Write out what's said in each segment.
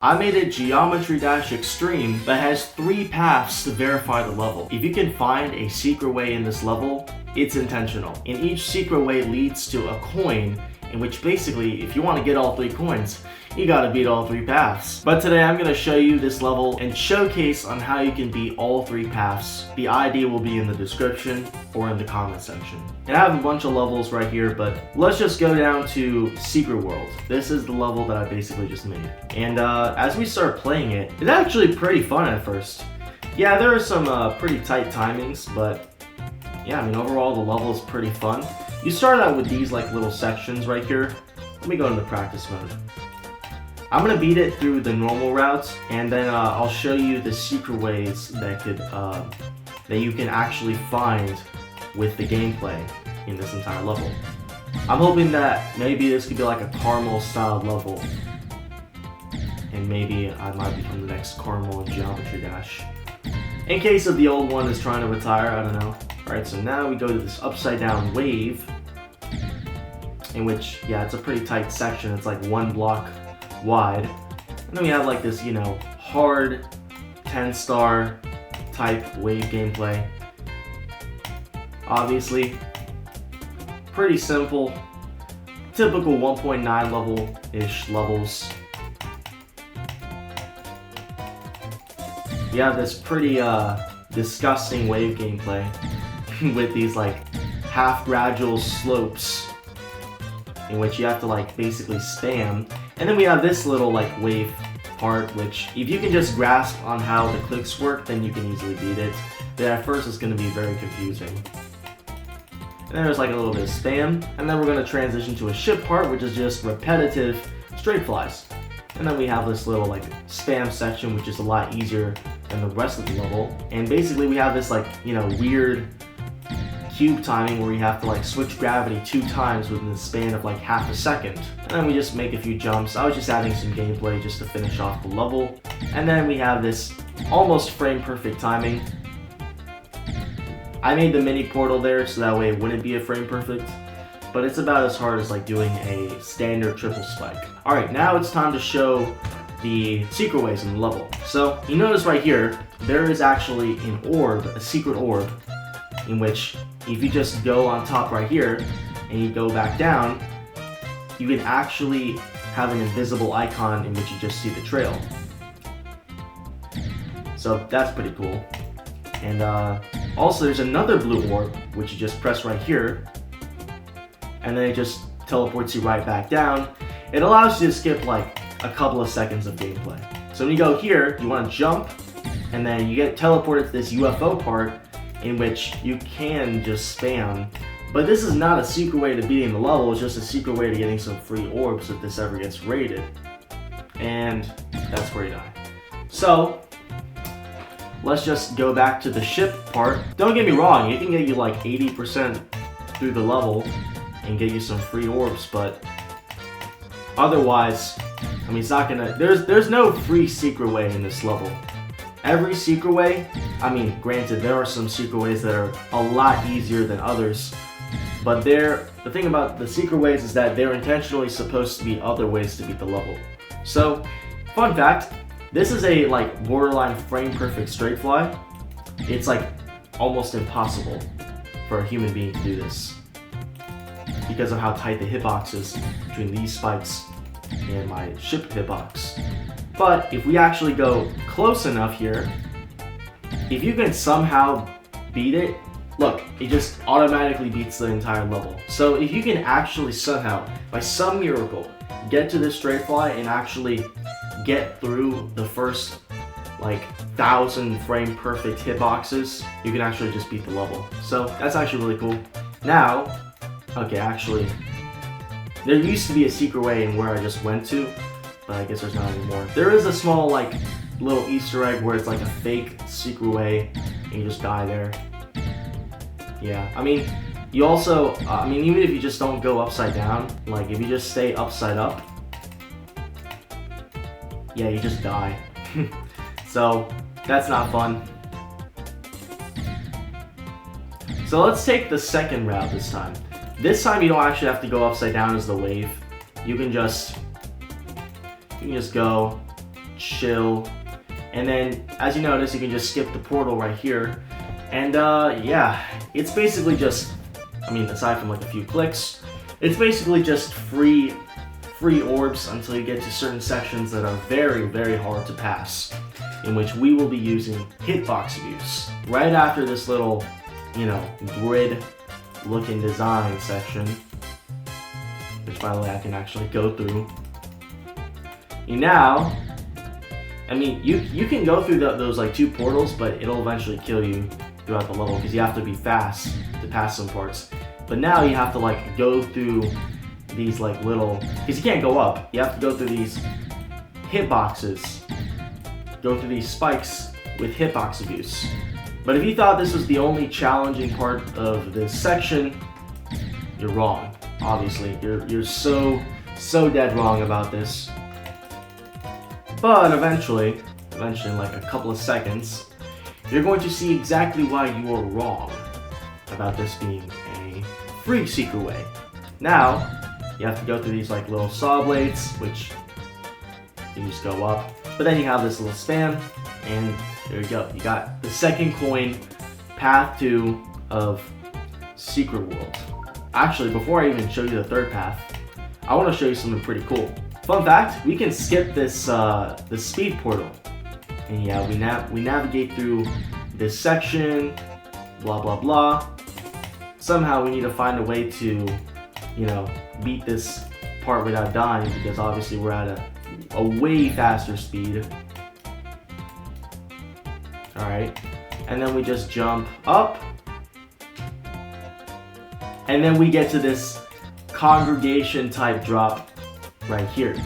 I made a Geometry Dash Extreme that has 3 paths to verify the level. If you can find a secret way in this level, it's intentional. And each secret way leads to a coin, in which basically, if you want to get all 3 coins, you gotta beat all 3 paths. But today I'm gonna show you this level and showcase on how you can beat all 3 paths. The ID will be in the description or in the comment section. And I have a bunch of levels right here, but let's just go down to Secret World. This is the level that I basically just made. And as we start playing it, it's actually pretty fun at first. Yeah, there are some pretty tight timings, but yeah, I mean overall the level is pretty fun. You start out with these like little sections right here. Let me go into practice mode. I'm gonna beat it through the normal routes, and then I'll show you the secret ways that you can actually find with the gameplay in this entire level. I'm hoping that maybe this could be like a caramel style level, and maybe I might become the next caramel in Geometry Dash. In case of the old one is trying to retire, I don't know. Alright, so now we go to this upside down wave, in which, yeah, it's a pretty tight section. It's like 1 block wide. And then we have like this, you know, hard 10-star type wave gameplay. Obviously, pretty simple. Typical 1.9 level-ish levels. You have this pretty disgusting wave gameplay with these like half gradual slopes in which you have to like basically spam. And then we have this little like wave part, which if you can just grasp on how the clicks work, then you can easily beat it. But at first it's going to be very confusing. And then there's like a little bit of spam, and then we're going to transition to a ship part, which is just repetitive straight flies. And then we have this little like spam section, which is a lot easier than the rest of the level. And basically we have this like, you know, weird cube timing where you have to like switch gravity 2 times within the span of like half a second. And then we just make a few jumps. I was just adding some gameplay just to finish off the level. And then we have this almost frame perfect timing. I made the mini portal there so that way it wouldn't be a frame perfect, but it's about as hard as like doing a standard triple spike. Alright, now it's time to show the secret ways in the level. So you notice right here, there is actually an orb, a secret orb, in which if you just go on top right here and you go back down, you can actually have an invisible icon in which you just see the trail. So that's pretty cool. And also there's another blue orb which you just press right here, and then it just teleports you right back down. It allows you to skip like a couple of seconds of gameplay. So when you go here, you want to jump, and then you get teleported to this UFO part in which you can just spam. But this is not a secret way to beating the level, it's just a secret way to getting some free orbs if this ever gets raided. And that's where you die. So let's just go back to the ship part. Don't get me wrong, it can get you like 80% through the level and get you some free orbs, but otherwise, I mean, it's not gonna, there's no free secret way in this level. Every secret way, I mean, granted, there are some secret ways that are a lot easier than others, but the thing about the secret ways is that they're intentionally supposed to be other ways to beat the level. So, fun fact, this is a like borderline frame perfect straight fly. It's like almost impossible for a human being to do this because of how tight the hitbox is between these spikes and my ship hitbox. But if we actually go close enough here, if you can somehow beat it, look, it just automatically beats the entire level. So if you can actually somehow, by some miracle, get to this straight fly and actually get through the first like 1,000 frame perfect hitboxes, you can actually just beat the level. So that's actually really cool. Now, okay, actually, there used to be a secret way in where I just went to, but I guess there's not anymore. There is a small like little Easter egg where it's like a fake secret way and you just die there. Yeah, I mean, you also, even if you just don't go upside down, like if you just stay upside up, yeah, you just die. So that's not fun. So let's take the second route this time. This time you don't actually have to go upside down as the wave. You can just go chill. And then, as you notice, you can just skip the portal right here. And yeah, it's basically just, I mean, aside from like a few clicks, it's basically just free orbs until you get to certain sections that are very, very hard to pass, in which we will be using hitbox abuse. Right after this little, you know, grid looking design section, which by the way I can actually go through. Now, I mean, you can go through those like 2 portals, but it'll eventually kill you throughout the level because you have to be fast to pass some parts. But now you have to like go through these like little, because you can't go up, you have to go through these hitboxes, go through these spikes with hitbox abuse. But if you thought this was the only challenging part of this section, you're wrong. Obviously, you're so dead wrong about this. But eventually in like a couple of seconds, you're going to see exactly why you are wrong about this being a free secret way. Now, you have to go through these like little saw blades, which you just go up. But then you have this little span, and there you go. You got the second coin, path 2 of Secret World. Actually, before I even show you the third path, I want to show you something pretty cool. Fun fact, we can skip this the speed portal. And yeah, we navigate through this section, blah blah blah. Somehow we need to find a way to, you know, beat this part without dying, because obviously we're at a way faster speed. Alright, and then we just jump up, and then we get to this congregation type drop right here.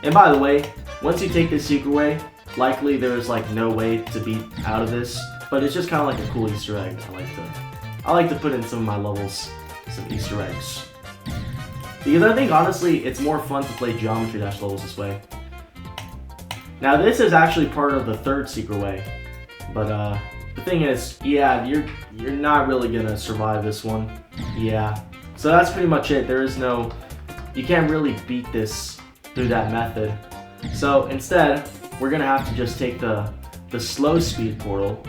And by the way, once you take this secret way, likely there's like no way to beat out of this, but it's just kind of like a cool Easter egg. I like to put in some of my levels some Easter eggs, because I think honestly it's more fun to play Geometry Dash levels this way. Now this is actually part of the third secret way, but the thing is, yeah, you're not really gonna survive this one. Yeah, so that's pretty much it. There is no, you can't really beat this through that method. So instead, we're gonna have to just take the slow speed portal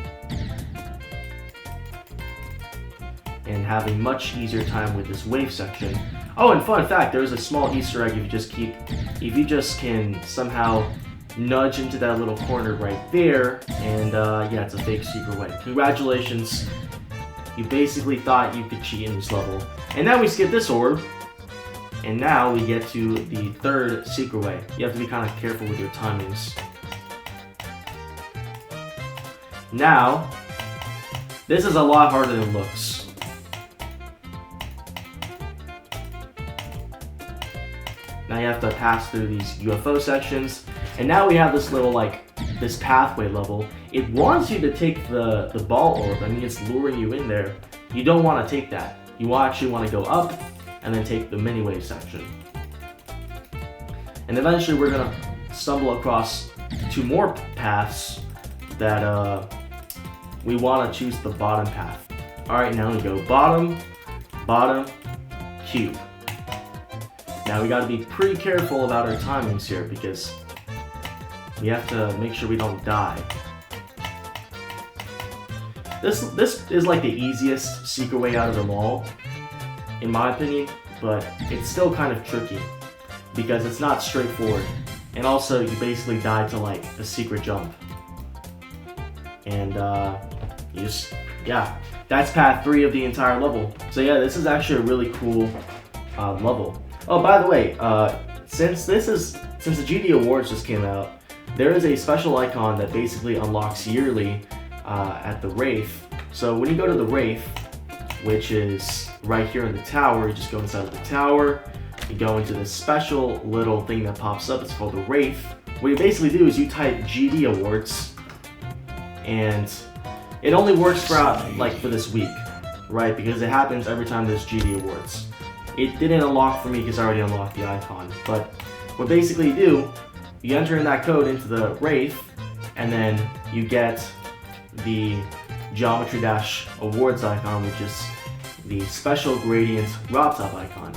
and have a much easier time with this wave section. Oh, and fun fact, there's a small Easter egg if you just can somehow nudge into that little corner right there, and yeah, it's a fake secret way. Congratulations, you basically thought you could cheat in this level. And now we skip this orb, and now we get to the third secret way. You have to be kind of careful with your timings. Now, this is a lot harder than it looks. Now you have to pass through these UFO sections, and now we have this little this pathway level. It wants you to take the ball orb. I mean, it's luring you in there. You don't want to take that. You actually want to go up and then take the mini wave section. And eventually we're gonna stumble across 2 more paths that we want to choose the bottom path. Alright, now we go bottom, bottom, cube. Now we gotta be pretty careful about our timings here, because we have to make sure we don't die. This is like the easiest secret way out of them all, in my opinion, but it's still kind of tricky because it's not straightforward. And also, you basically die to like a secret jump. And yeah, that's path 3 of the entire level. So yeah, this is actually a really cool level. Oh, by the way, since the GD Awards just came out, there is a special icon that basically unlocks yearly at the Wraith. So when you go to the Wraith, which is right here in the tower, you just go inside of the tower, you go into this special little thing that pops up, it's called the Wraith. What you basically do is you type GD Awards, and it only works for this week, right? Because it happens every time there's GD Awards. It didn't unlock for me because I already unlocked the icon, but what basically you do, you enter in that code into the Wraith, and then you get the Geometry Dash Awards icon, which is the special gradient drop top icon.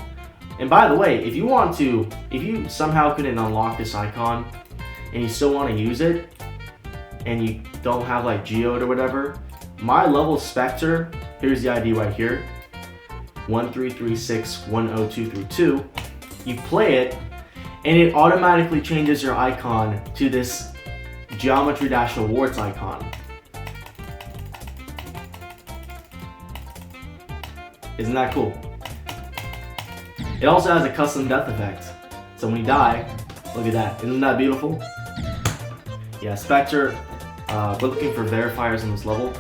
And by the way, if you somehow couldn't unlock this icon, and you still want to use it, and you don't have like geode or whatever, my level Spectre, here's the ID right here, 133610232. You play it, and it automatically changes your icon to this Geometry Dash Awards icon. Isn't that cool? It also has a custom death effect. So when you die, look at that. Isn't that beautiful? Yeah, Spectre, we're looking for verifiers in this level.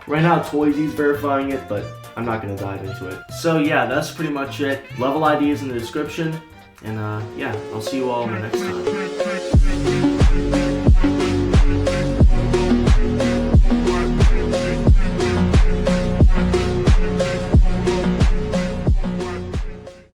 Right now, Toysy's verifying it, but I'm not gonna dive into it. So yeah, that's pretty much it. Level ID is in the description. And yeah, I'll see you all in the next time.